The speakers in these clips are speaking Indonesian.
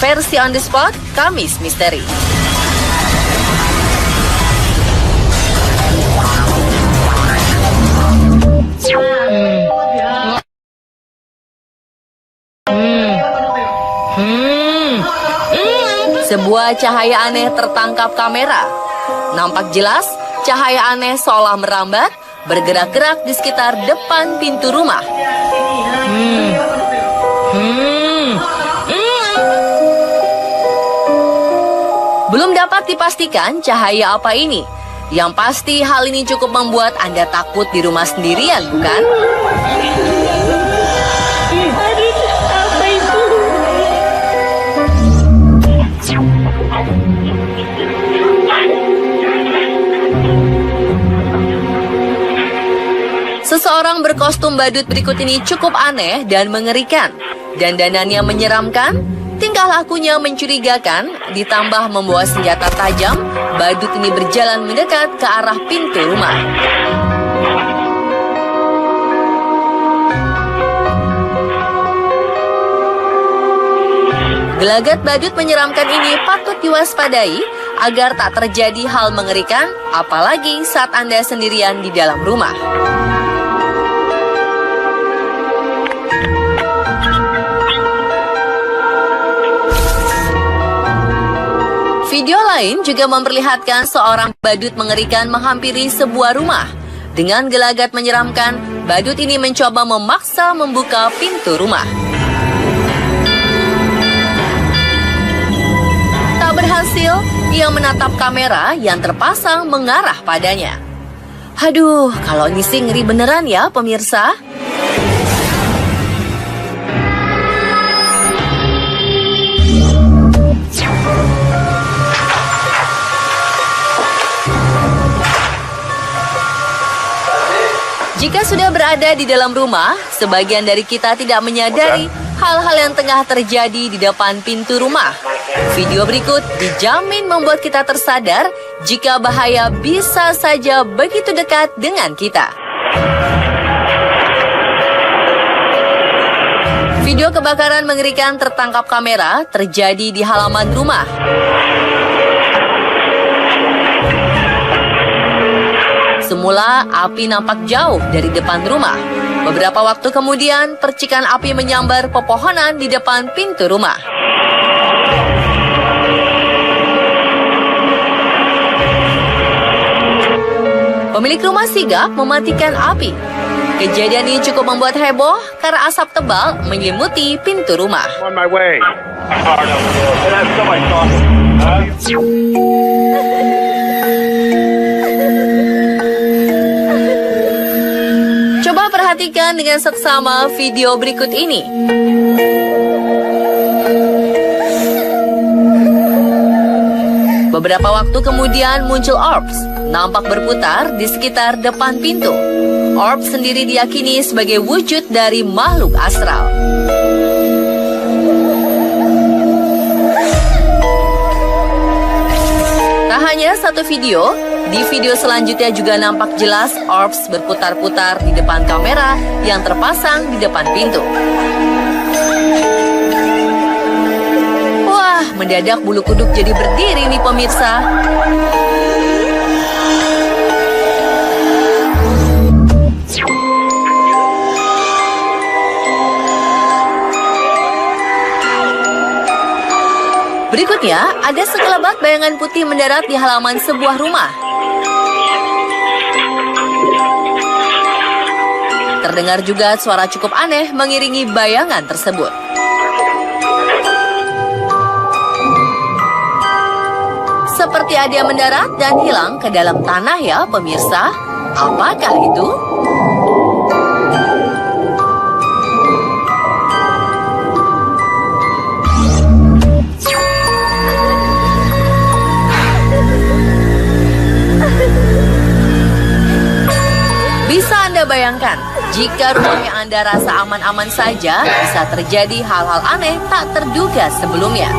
versi On The Spot, Kamis Misteri. Sebuah cahaya aneh tertangkap kamera. Nampak jelas, cahaya aneh seolah merambat, bergerak-gerak di sekitar depan pintu rumah. Belum dapat dipastikan cahaya apa ini. Yang pasti hal ini cukup membuat Anda takut di rumah sendirian, bukan? Apa itu? Seseorang berkostum badut berikut ini cukup aneh dan mengerikan. Dandanannya menyeramkan, tingkah lakunya mencurigakan, ditambah membawa senjata tajam, badut ini berjalan mendekat ke arah pintu rumah. Gelagat badut menyeramkan ini patut diwaspadai agar tak terjadi hal mengerikan, apalagi saat Anda sendirian di dalam rumah. Video lain juga memperlihatkan seorang badut mengerikan menghampiri sebuah rumah. Dengan gelagat menyeramkan, badut ini mencoba memaksa membuka pintu rumah. Tak berhasil, ia menatap kamera yang terpasang mengarah padanya. Aduh, kalau ini sih ngeri beneran ya pemirsa. Jika sudah berada di dalam rumah, sebagian dari kita tidak menyadari hal-hal yang tengah terjadi di depan pintu rumah. Video berikut dijamin membuat kita tersadar jika bahaya bisa saja begitu dekat dengan kita. Video kebakaran mengerikan tertangkap kamera terjadi di halaman rumah. Semula, api nampak jauh dari depan rumah. Beberapa waktu kemudian, percikan api menyambar pepohonan di depan pintu rumah. Pemilik rumah sigap mematikan api. Kejadian ini cukup membuat heboh karena asap tebal menyelimuti pintu rumah. On my way. Coba perhatikan dengan seksama video berikut ini. Beberapa waktu kemudian muncul orbs, nampak berputar di sekitar depan pintu. Orbs sendiri diyakini sebagai wujud dari makhluk astral. Tak hanya satu video, di video selanjutnya juga nampak jelas orbs berputar-putar di depan kamera yang terpasang di depan pintu. Wah, mendadak bulu kuduk jadi berdiri nih pemirsa. Berikutnya, ada sekelebat bayangan putih mendarat di halaman sebuah rumah. Terdengar juga suara cukup aneh mengiringi bayangan tersebut. Seperti ada yang mendarat dan hilang ke dalam tanah ya pemirsa. Apakah itu? Bisa Anda bayangkan, jika rumah yang Anda rasa aman-aman saja, bisa terjadi hal-hal aneh tak terduga sebelumnya.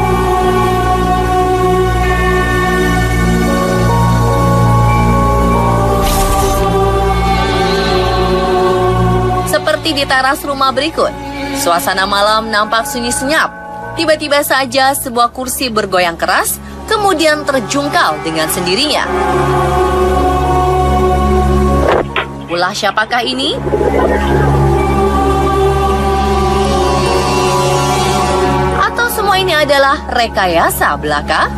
Seperti di teras rumah berikut, suasana malam nampak sunyi senyap. tiba-tiba saja sebuah kursi bergoyang keras, kemudian terjungkal dengan sendirinya. Ulah siapakah ini? Atau semua ini adalah rekayasa belaka?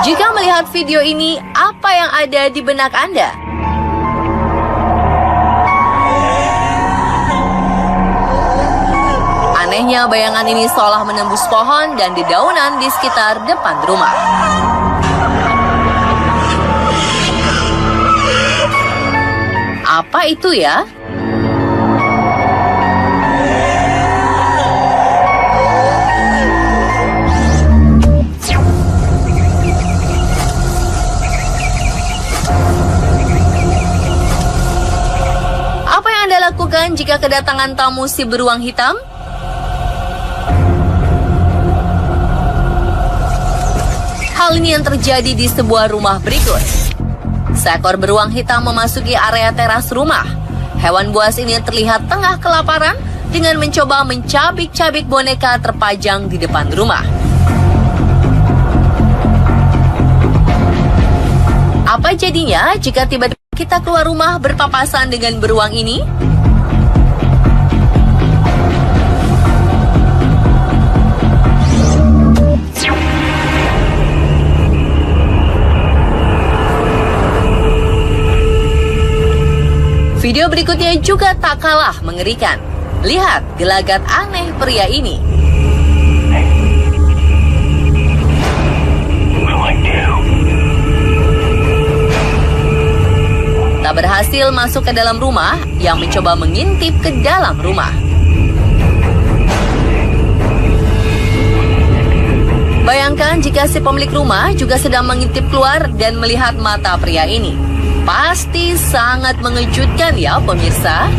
Jika melihat video ini, apa yang ada di benak Anda? Anehnya, bayangan ini seolah menembus pohon dan dedaunan di sekitar depan rumah. Apa itu ya? Apa yang Anda lakukan jika kedatangan tamu si beruang hitam? Hal ini yang terjadi di sebuah rumah berikut. Seekor beruang hitam memasuki area teras rumah. Hewan buas ini terlihat tengah kelaparan dengan mencoba mencabik-cabik boneka terpajang di depan rumah. Apa jadinya jika tiba-tiba kita keluar rumah berpapasan dengan beruang ini? Video berikutnya juga tak kalah mengerikan. Lihat gelagat aneh pria ini. Tak berhasil masuk ke dalam rumah, yang mencoba mengintip ke dalam rumah. Bayangkan jika si pemilik rumah juga sedang mengintip keluar dan melihat mata pria ini. Pasti sangat mengejutkan ya pemirsa.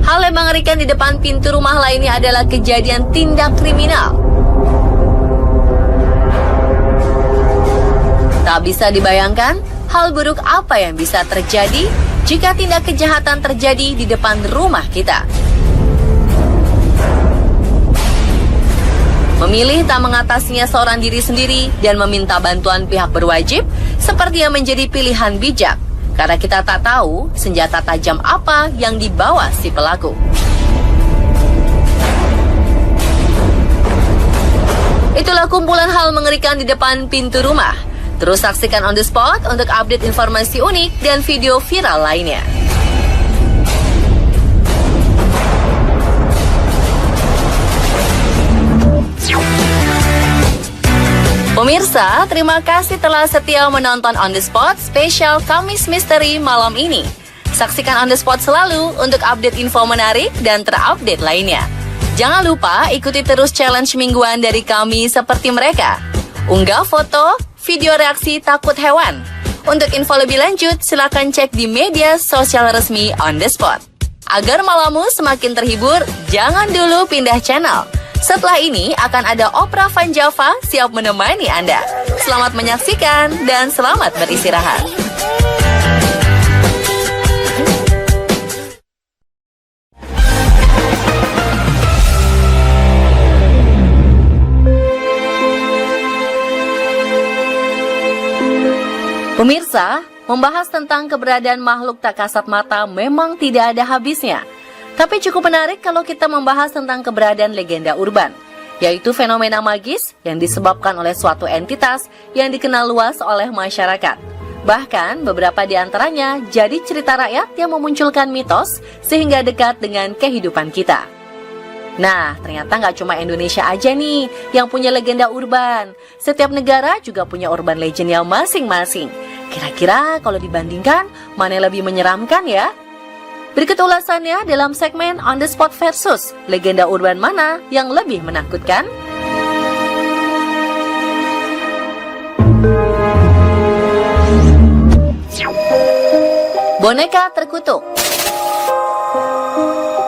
Hal yang mengerikan di depan pintu rumah lainnya adalah kejadian tindak kriminal. Tak bisa dibayangkan hal buruk apa yang bisa terjadi jika tindak kejahatan terjadi di depan rumah kita. Memilih tak mengatasinya seorang diri sendiri dan meminta bantuan pihak berwajib sepertinya menjadi pilihan bijak, karena kita tak tahu senjata tajam apa yang dibawa si pelaku. Itulah kumpulan hal mengerikan di depan pintu rumah. Terus saksikan On The Spot untuk update informasi unik dan video viral lainnya. Pemirsa, terima kasih telah setia menonton On The Spot spesial Kamis Misteri malam ini. Saksikan On The Spot selalu untuk update info menarik dan terupdate lainnya. Jangan lupa ikuti terus challenge mingguan dari kami seperti mereka. Unggah foto, video reaksi takut hewan. Untuk info lebih lanjut, silakan cek di media sosial resmi On The Spot. Agar malammu semakin terhibur, jangan dulu pindah channel. Setelah ini akan ada Opera Van Java siap menemani Anda. Selamat menyaksikan dan selamat beristirahat. Pemirsa, membahas tentang keberadaan makhluk tak kasat mata memang tidak ada habisnya. Tapi cukup menarik kalau kita membahas tentang keberadaan legenda urban, yaitu fenomena magis yang disebabkan oleh suatu entitas yang dikenal luas oleh masyarakat. Bahkan beberapa di antaranya jadi cerita rakyat yang memunculkan mitos sehingga dekat dengan kehidupan kita. Nah, ternyata nggak cuma Indonesia aja nih yang punya legenda urban. Setiap negara juga punya urban legendnya masing-masing. Kira-kira kalau dibandingkan, mana yang lebih menyeramkan ya? Berikut ulasannya dalam segmen On The Spot versus legenda urban mana yang lebih menakutkan? Boneka terkutuk.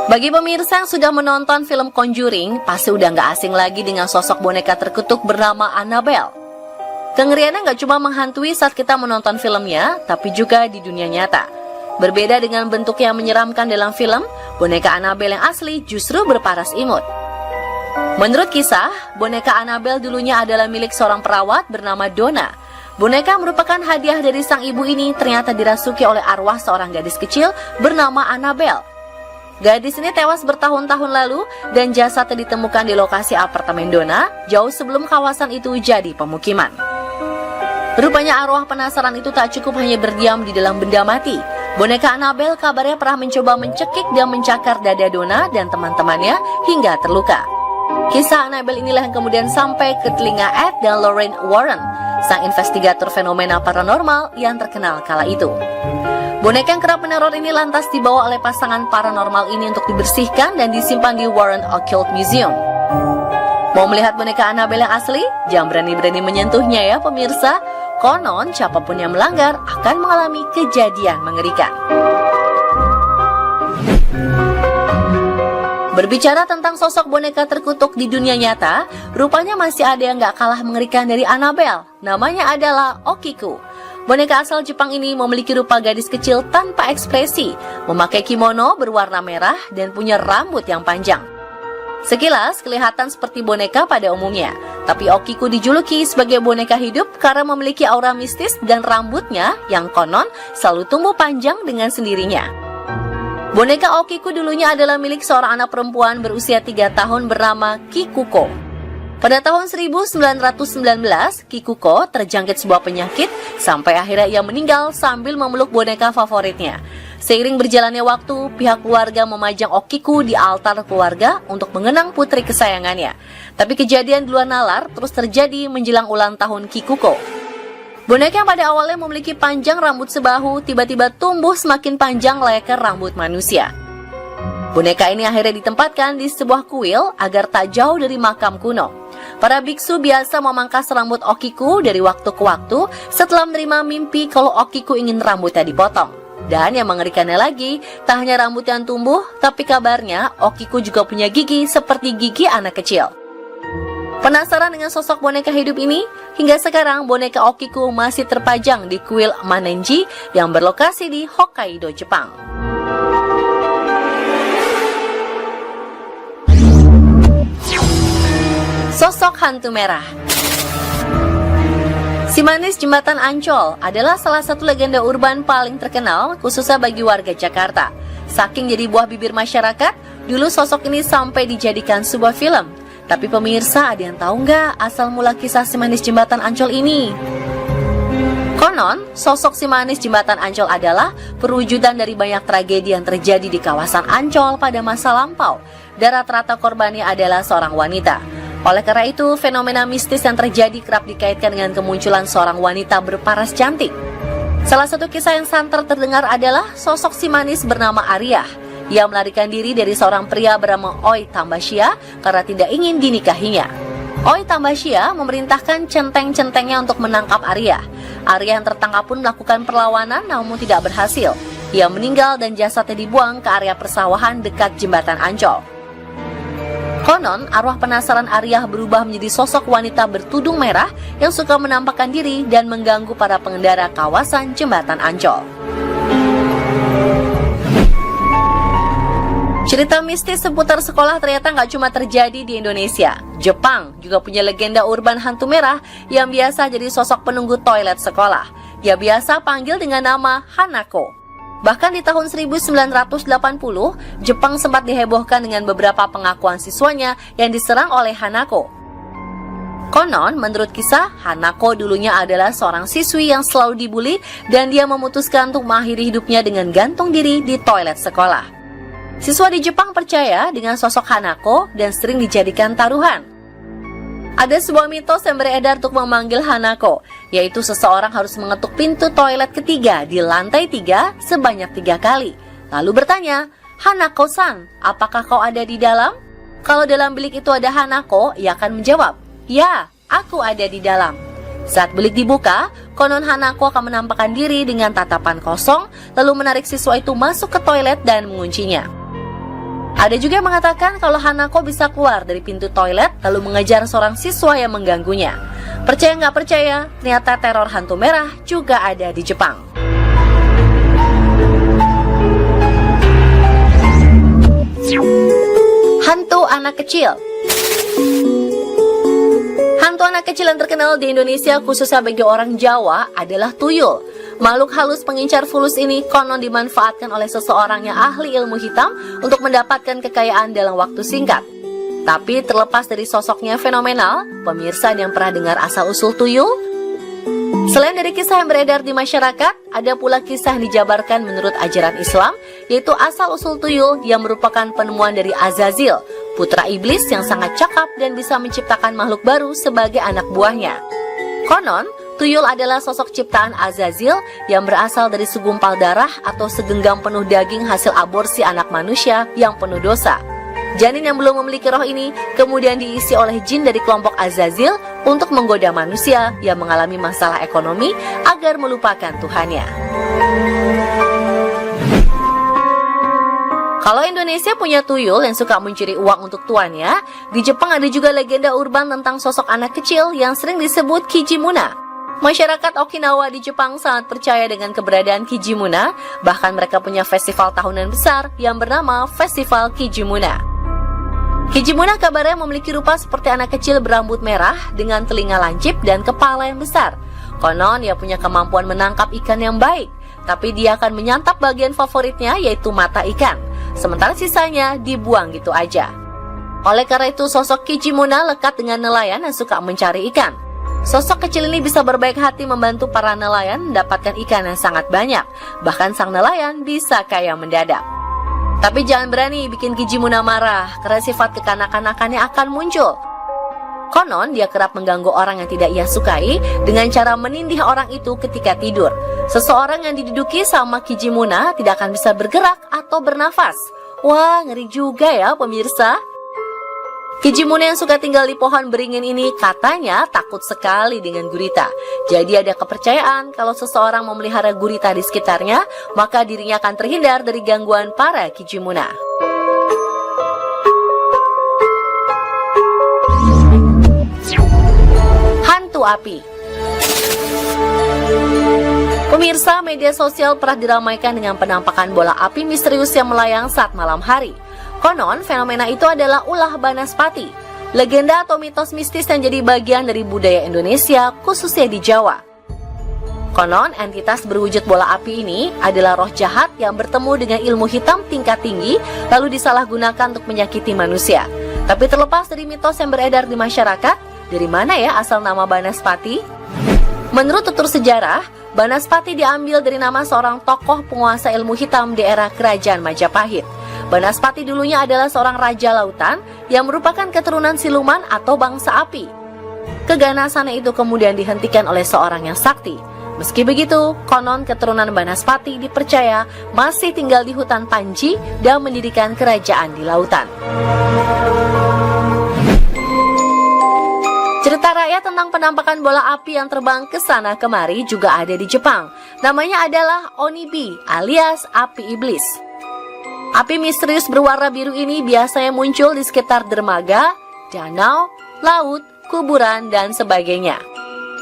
Bagi pemirsa yang sudah menonton film Conjuring, pasti udah nggak asing lagi dengan sosok boneka terkutuk bernama Annabelle. Kengeriannya nggak cuma menghantui saat kita menonton filmnya, tapi juga di dunia nyata. Berbeda dengan bentuk yang menyeramkan dalam film, boneka Annabelle yang asli justru berparas imut. Menurut kisah, boneka Annabelle dulunya adalah milik seorang perawat bernama Donna. Boneka merupakan hadiah dari sang ibu ini ternyata dirasuki oleh arwah seorang gadis kecil bernama Annabelle. Gadis ini tewas bertahun-tahun lalu dan jasadnya ditemukan di lokasi apartemen Donna jauh sebelum kawasan itu jadi pemukiman. Rupanya arwah penasaran itu tak cukup hanya berdiam di dalam benda mati. Boneka Annabelle kabarnya pernah mencoba mencekik dan mencakar dada Donna dan teman-temannya hingga terluka. Kisah Annabelle inilah yang kemudian sampai ke telinga Ed dan Lorraine Warren, sang investigator fenomena paranormal yang terkenal kala itu. Boneka yang kerap meneror ini lantas dibawa oleh pasangan paranormal ini untuk dibersihkan dan disimpan di Warren Occult Museum. Mau melihat boneka Annabelle yang asli? Jangan berani-berani menyentuhnya ya pemirsa. Konon siapapun yang melanggar akan mengalami kejadian mengerikan. Berbicara tentang sosok boneka terkutuk di dunia nyata, rupanya masih ada yang gak kalah mengerikan dari Annabelle. Namanya adalah Okiku. Boneka asal Jepang ini memiliki rupa gadis kecil tanpa ekspresi, memakai kimono berwarna merah dan punya rambut yang panjang. Sekilas kelihatan seperti boneka pada umumnya, tapi Okiku dijuluki sebagai boneka hidup karena memiliki aura mistis dan rambutnya yang konon selalu tumbuh panjang dengan sendirinya. Boneka Okiku dulunya adalah milik seorang anak perempuan berusia 3 tahun bernama Kikuko. Pada tahun 1919, Kikuko terjangkit sebuah penyakit sampai akhirnya ia meninggal sambil memeluk boneka favoritnya. Seiring berjalannya waktu, pihak keluarga memajang Okiku di altar keluarga untuk mengenang putri kesayangannya. Tapi kejadian di luar nalar terus terjadi menjelang ulang tahun Kikuko. Boneka yang pada awalnya memiliki panjang rambut sebahu, tiba-tiba tumbuh semakin panjang layaknya rambut manusia. Boneka ini akhirnya ditempatkan di sebuah kuil agar tak jauh dari makam kuno. Para biksu biasa memangkas rambut Okiku dari waktu ke waktu setelah menerima mimpi kalau Okiku ingin rambutnya dipotong. Dan yang mengerikannya lagi, tak hanya rambut yang tumbuh, tapi kabarnya Okiku juga punya gigi seperti gigi anak kecil. Penasaran dengan sosok boneka hidup ini? Hingga sekarang boneka Okiku masih terpajang di kuil Manenji yang berlokasi di Hokkaido, Jepang. Sosok hantu merah. Si Manis Jembatan Ancol adalah salah satu legenda urban paling terkenal khususnya bagi warga Jakarta. Saking jadi buah bibir masyarakat, dulu sosok ini sampai dijadikan sebuah film. Tapi pemirsa, ada yang tahu nggak asal mula kisah si Manis Jembatan Ancol ini? Konon, sosok si Manis Jembatan Ancol adalah perwujudan dari banyak tragedi yang terjadi di kawasan Ancol pada masa lampau. Dan rata-rata korbannya adalah seorang wanita. Oleh karena itu, fenomena mistis yang terjadi kerap dikaitkan dengan kemunculan seorang wanita berparas cantik. Salah satu kisah yang santer terdengar adalah sosok si Manis bernama Arya. Ia melarikan diri dari seorang pria bernama Oi Tambashia karena tidak ingin dinikahinya. Oi Tambashia memerintahkan centeng-centengnya untuk menangkap Arya. Arya yang tertangkap pun melakukan perlawanan namun tidak berhasil. Ia meninggal dan jasadnya dibuang ke area persawahan dekat jembatan Ancol. Konon, arwah penasaran Arya berubah menjadi sosok wanita bertudung merah yang suka menampakkan diri dan mengganggu para pengendara kawasan jembatan Ancol. Cerita mistis seputar sekolah ternyata nggak cuma terjadi di Indonesia. Jepang juga punya legenda urban hantu merah yang biasa jadi sosok penunggu toilet sekolah. Ia biasa panggil dengan nama Hanako. Bahkan di tahun 1980, Jepang sempat dihebohkan dengan beberapa pengakuan siswanya yang diserang oleh Hanako. Konon, menurut kisah, Hanako dulunya adalah seorang siswi yang selalu dibully dan dia memutuskan untuk mengakhiri hidupnya dengan gantung diri di toilet sekolah. Siswa di Jepang percaya dengan sosok Hanako dan sering dijadikan taruhan. Ada sebuah mitos yang beredar untuk memanggil Hanako, yaitu seseorang harus mengetuk pintu toilet ketiga di lantai 3 sebanyak 3 kali. Lalu bertanya, "Hanako-san, apakah kau ada di dalam?" Kalau dalam bilik itu ada Hanako, ia akan menjawab, "Ya, aku ada di dalam." Saat bilik dibuka, konon Hanako akan menampakkan diri dengan tatapan kosong, lalu menarik siswa itu masuk ke toilet dan menguncinya. Ada juga yang mengatakan kalau Hanako bisa keluar dari pintu toilet lalu mengejar seorang siswa yang mengganggunya. Percaya nggak percaya, ternyata teror hantu merah juga ada di Jepang. Hantu anak kecil. Hantu anak kecil yang terkenal di Indonesia khususnya bagi orang Jawa adalah tuyul. Makhluk halus pengincar fulus ini konon dimanfaatkan oleh seseorang yang ahli ilmu hitam untuk mendapatkan kekayaan dalam waktu singkat. Tapi terlepas dari sosoknya fenomenal, pemirsa yang pernah dengar asal-usul tuyul? Selain dari kisah yang beredar di masyarakat, ada pula kisah yang dijabarkan menurut ajaran Islam, yaitu asal-usul tuyul yang merupakan penemuan dari Azazil, putra iblis yang sangat cakap dan bisa menciptakan makhluk baru sebagai anak buahnya. Konon, tuyul adalah sosok ciptaan Azazil yang berasal dari segumpal darah atau segenggam penuh daging hasil aborsi anak manusia yang penuh dosa. Janin yang belum memiliki roh ini kemudian diisi oleh jin dari kelompok Azazil untuk menggoda manusia yang mengalami masalah ekonomi agar melupakan Tuhannya. Kalau Indonesia punya tuyul yang suka mencuri uang untuk tuannya, di Jepang ada juga legenda urban tentang sosok anak kecil yang sering disebut Kijimuna. Masyarakat Okinawa di Jepang sangat percaya dengan keberadaan Kijimuna, bahkan mereka punya festival tahunan besar yang bernama Festival Kijimuna. Kijimuna kabarnya memiliki rupa seperti anak kecil berambut merah dengan telinga lancip dan kepala yang besar. Konon ia punya kemampuan menangkap ikan yang baik, tapi dia akan menyantap bagian favoritnya yaitu mata ikan. Sementara sisanya dibuang gitu aja. Oleh karena itu sosok Kijimuna lekat dengan nelayan yang suka mencari ikan. Sosok kecil ini bisa berbaik hati membantu para nelayan mendapatkan ikan yang sangat banyak. Bahkan sang nelayan bisa kaya mendadak. Tapi jangan berani bikin Kijimuna marah, karena sifat kekanak-kanakannya akan muncul. Konon dia kerap mengganggu orang yang tidak ia sukai dengan cara menindih orang itu ketika tidur. Seseorang yang diduduki sama Kijimuna tidak akan bisa bergerak atau bernafas. Wah, ngeri juga ya pemirsa. Kijimuna yang suka tinggal di pohon beringin ini katanya takut sekali dengan gurita. Jadi ada kepercayaan kalau seseorang memelihara gurita di sekitarnya, maka dirinya akan terhindar dari gangguan para Kijimuna. Hantu api. Pemirsa, media sosial pernah diramaikan dengan penampakan bola api misterius yang melayang saat malam hari. Konon, fenomena itu adalah ulah Banaspati, legenda atau mitos mistis yang jadi bagian dari budaya Indonesia, khususnya di Jawa. Konon, entitas berwujud bola api ini adalah roh jahat yang bertemu dengan ilmu hitam tingkat tinggi, lalu disalahgunakan untuk menyakiti manusia. Tapi terlepas dari mitos yang beredar di masyarakat, dari mana ya asal nama Banaspati? Menurut tutur sejarah, Banaspati diambil dari nama seorang tokoh penguasa ilmu hitam di era Kerajaan Majapahit. Banaspati dulunya adalah seorang raja lautan yang merupakan keturunan siluman atau bangsa api. Keganasannya itu kemudian dihentikan oleh seorang yang sakti. Meski begitu, konon keturunan Banaspati dipercaya masih tinggal di hutan Panji dan mendirikan kerajaan di lautan. Cerita rakyat tentang penampakan bola api yang terbang ke sana kemari juga ada di Jepang. Namanya adalah Onibi alias api iblis. Api misterius berwarna biru ini biasanya muncul di sekitar dermaga, danau, laut, kuburan, dan sebagainya.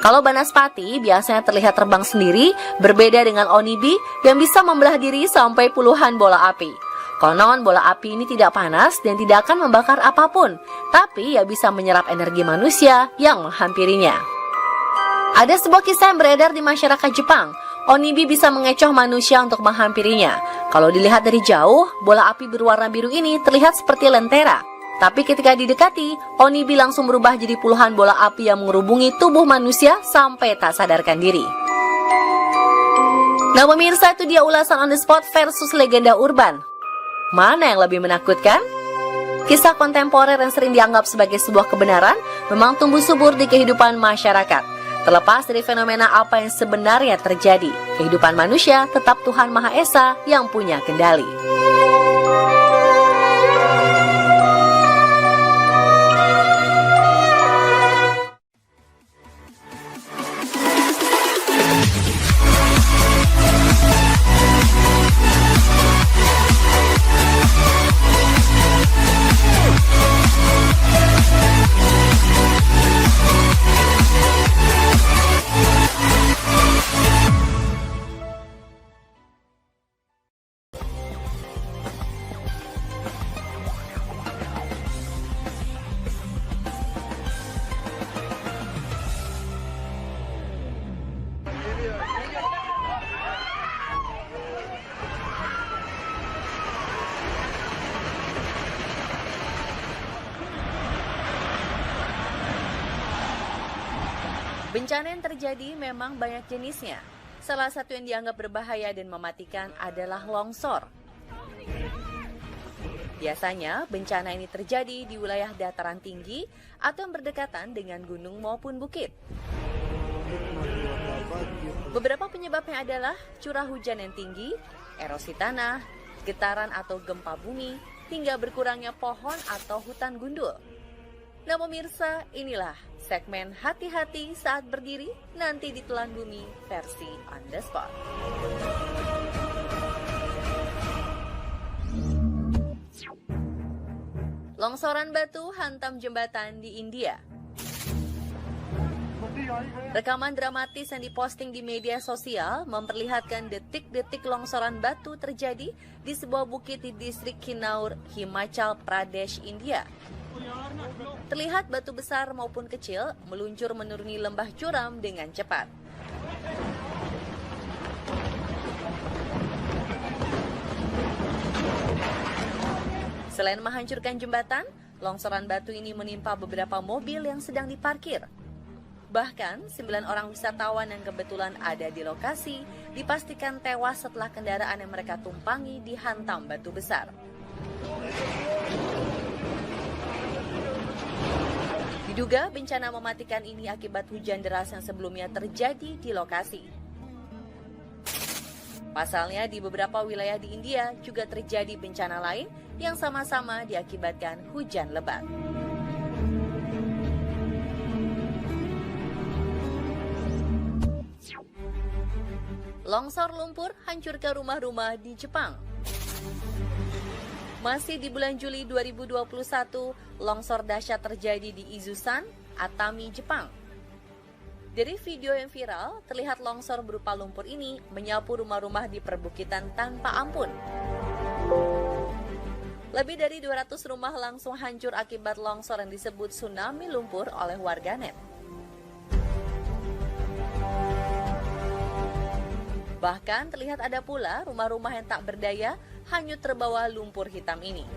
Kalau Banaspati biasanya terlihat terbang sendiri, berbeda dengan Onibi yang bisa membelah diri sampai puluhan bola api. Konon bola api ini tidak panas dan tidak akan membakar apapun, tapi ia bisa menyerap energi manusia yang menghampirinya. Ada sebuah kisah yang beredar di masyarakat Jepang. Onibi bisa mengecoh manusia untuk menghampirinya. Kalau dilihat dari jauh, bola api berwarna biru ini terlihat seperti lentera. Tapi ketika didekati, Onibi langsung berubah jadi puluhan bola api yang mengerubungi tubuh manusia sampai tak sadarkan diri. Nah pemirsa, itu dia ulasan on the spot versus legenda urban. Mana yang lebih menakutkan? Kisah kontemporer yang sering dianggap sebagai sebuah kebenaran memang tumbuh subur di kehidupan masyarakat. Terlepas dari fenomena apa yang sebenarnya terjadi, kehidupan manusia tetap Tuhan Maha Esa yang punya kendali. Bencana yang terjadi memang banyak jenisnya. Salah satu yang dianggap berbahaya dan mematikan adalah longsor. Biasanya bencana ini terjadi di wilayah dataran tinggi atau yang berdekatan dengan gunung maupun bukit. Beberapa penyebabnya adalah curah hujan yang tinggi, erosi tanah, getaran atau gempa bumi, hingga berkurangnya pohon atau hutan gundul. Nah pemirsa, inilah segmen hati-hati saat berdiri nanti ditelan bumi versi on the spot. Longsoran batu hantam jembatan di India. Rekaman dramatis yang diposting di media sosial memperlihatkan detik-detik longsoran batu terjadi di sebuah bukit di distrik Kinnaur, Himachal Pradesh, India. Terlihat batu besar maupun kecil meluncur menuruni lembah curam dengan cepat. Selain menghancurkan jembatan, longsoran batu ini menimpa beberapa mobil yang sedang diparkir. Bahkan, 9 orang wisatawan yang kebetulan ada di lokasi dipastikan tewas setelah kendaraan yang mereka tumpangi dihantam batu besar. Diduga bencana mematikan ini akibat hujan deras yang sebelumnya terjadi di lokasi. Pasalnya di beberapa wilayah di India juga terjadi bencana lain yang sama-sama diakibatkan hujan lebat. Longsor lumpur hancurkan rumah-rumah di Jepang. Masih di bulan Juli 2021, longsor dahsyat terjadi di Izusan, Atami, Jepang. Dari video yang viral, terlihat longsor berupa lumpur ini menyapu rumah-rumah di perbukitan tanpa ampun. Lebih dari 200 rumah langsung hancur akibat longsor yang disebut tsunami lumpur oleh warganet. Bahkan terlihat ada pula rumah-rumah yang tak berdaya hanyut terbawa lumpur hitam ini.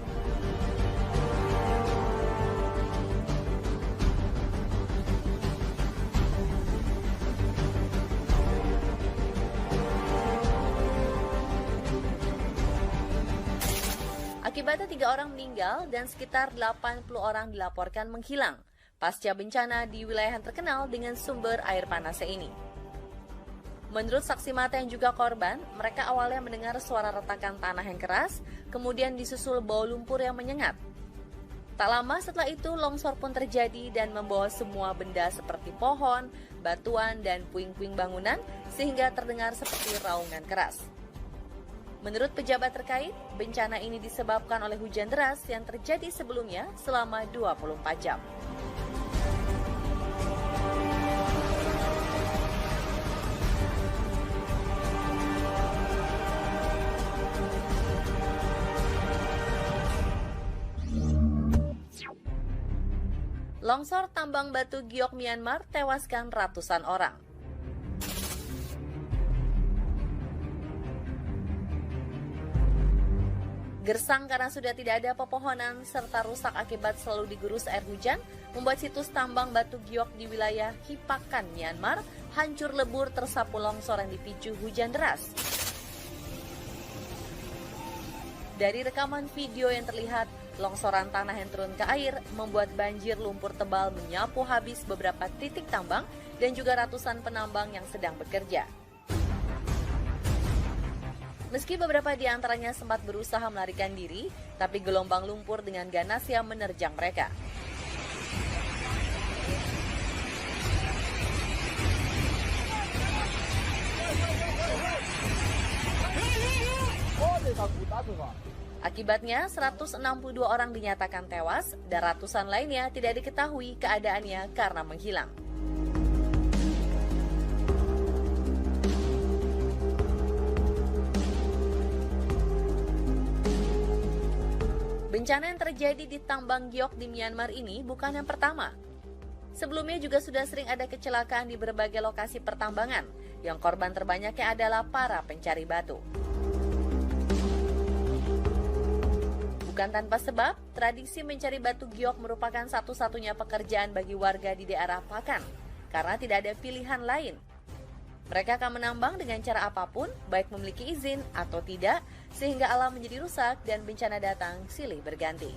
Akibatnya 3 orang meninggal dan sekitar 80 orang dilaporkan menghilang pasca bencana di wilayah yang terkenal dengan sumber air panasnya ini. Menurut saksi mata yang juga korban, mereka awalnya mendengar suara retakan tanah yang keras, kemudian disusul bau lumpur yang menyengat. Tak lama setelah itu, longsor pun terjadi dan membawa semua benda seperti pohon, batuan, dan puing-puing bangunan, sehingga terdengar seperti raungan keras. Menurut pejabat terkait, bencana ini disebabkan oleh hujan deras yang terjadi sebelumnya selama 24 jam. Longsor tambang batu giok Myanmar tewaskan ratusan orang. Gersang karena sudah tidak ada pepohonan serta rusak akibat selalu digurus air hujan, membuat situs tambang batu giok di wilayah Hipakan, Myanmar, hancur lebur tersapu longsor yang dipicu hujan deras. Dari rekaman video yang terlihat, longsoran tanah yang turun ke air membuat banjir lumpur tebal menyapu habis beberapa titik tambang dan juga ratusan penambang yang sedang bekerja. Meski beberapa di antaranya sempat berusaha melarikan diri, tapi gelombang lumpur dengan ganas yang menerjang mereka. Akibatnya, 162 orang dinyatakan tewas dan ratusan lainnya tidak diketahui keadaannya karena menghilang. Bencana yang terjadi di tambang giok di Myanmar ini bukan yang pertama. Sebelumnya juga sudah sering ada kecelakaan di berbagai lokasi pertambangan, yang korban terbanyaknya adalah para pencari batu. Bukan tanpa sebab, tradisi mencari batu giok merupakan satu-satunya pekerjaan bagi warga di daerah Pakan, karena tidak ada pilihan lain. Mereka akan menambang dengan cara apapun, baik memiliki izin atau tidak, sehingga alam menjadi rusak dan bencana datang silih berganti.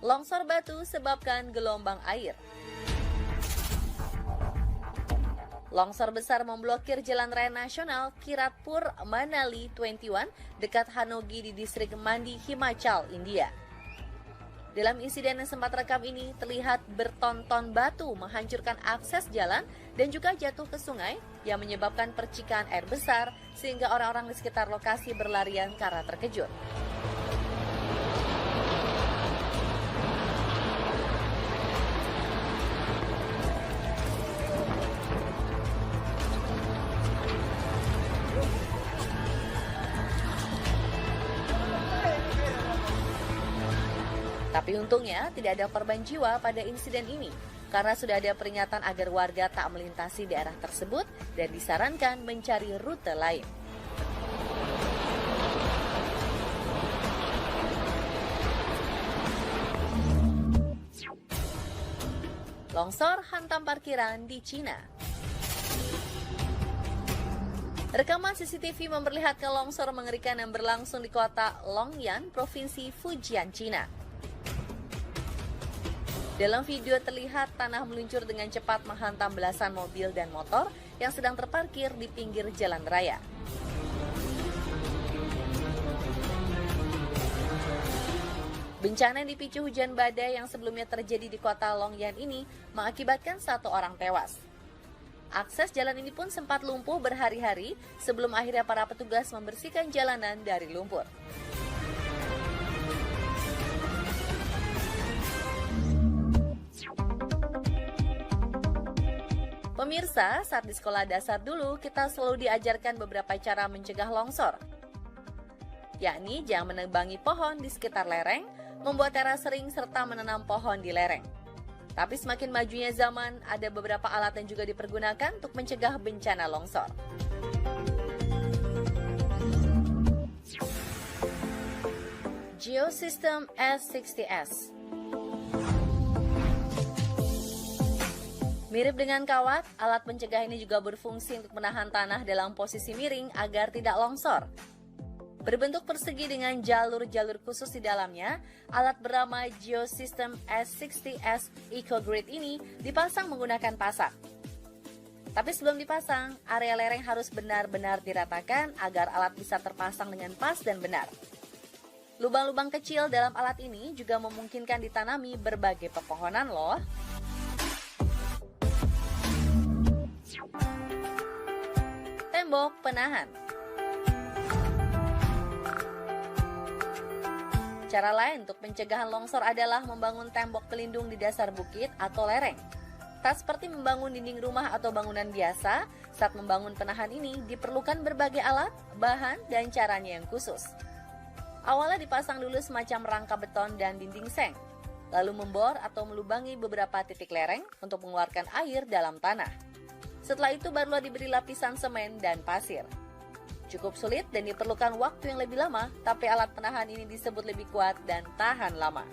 Longsor batu sebabkan gelombang air. Longsor besar memblokir Jalan Raya Nasional Kiratpur Manali 21 dekat Hanogi di distrik Mandi, Himachal, India. Dalam insiden yang sempat rekam ini, terlihat berton-ton batu menghancurkan akses jalan dan juga jatuh ke sungai yang menyebabkan percikan air besar sehingga orang-orang di sekitar lokasi berlarian karena terkejut. Tapi untungnya tidak ada korban jiwa pada insiden ini, karena sudah ada peringatan agar warga tak melintasi daerah tersebut dan disarankan mencari rute lain. Longsor hantam parkiran di Cina. Rekaman CCTV memperlihatkan longsor mengerikan yang berlangsung di kota Longyan, Provinsi Fujian, Cina. Dalam video terlihat tanah meluncur dengan cepat menghantam belasan mobil dan motor yang sedang terparkir di pinggir jalan raya. Bencana yang dipicu hujan badai yang sebelumnya terjadi di kota Longyan ini mengakibatkan 1 orang tewas. Akses jalan ini pun sempat lumpuh berhari-hari sebelum akhirnya para petugas membersihkan jalanan dari lumpur. Pemirsa, saat di sekolah dasar dulu, kita selalu diajarkan beberapa cara mencegah longsor. Yakni jangan menebangi pohon di sekitar lereng, membuat teras sering, serta menanam pohon di lereng. Tapi semakin majunya zaman, ada beberapa alat yang juga dipergunakan untuk mencegah bencana longsor. Geosystem S60S. Mirip dengan kawat, alat pencegah ini juga berfungsi untuk menahan tanah dalam posisi miring agar tidak longsor. Berbentuk persegi dengan jalur-jalur khusus di dalamnya, alat bernama Geosystem S60S EcoGrid ini dipasang menggunakan pasak. Tapi sebelum dipasang, area lereng harus benar-benar diratakan agar alat bisa terpasang dengan pas dan benar. Lubang-lubang kecil dalam alat ini juga memungkinkan ditanami berbagai pepohonan loh. Tembok penahan. Cara lain untuk pencegahan longsor adalah membangun tembok pelindung di dasar bukit atau lereng. Tak seperti membangun dinding rumah atau bangunan biasa, saat membangun penahan ini diperlukan berbagai alat, bahan, dan caranya yang khusus. Awalnya dipasang dulu semacam rangka beton dan dinding seng, lalu membor atau melubangi beberapa titik lereng untuk mengeluarkan air dalam tanah. Setelah itu barulah diberi lapisan semen dan pasir. Cukup sulit dan diperlukan waktu yang lebih lama, tapi alat penahan ini disebut lebih kuat dan tahan lama.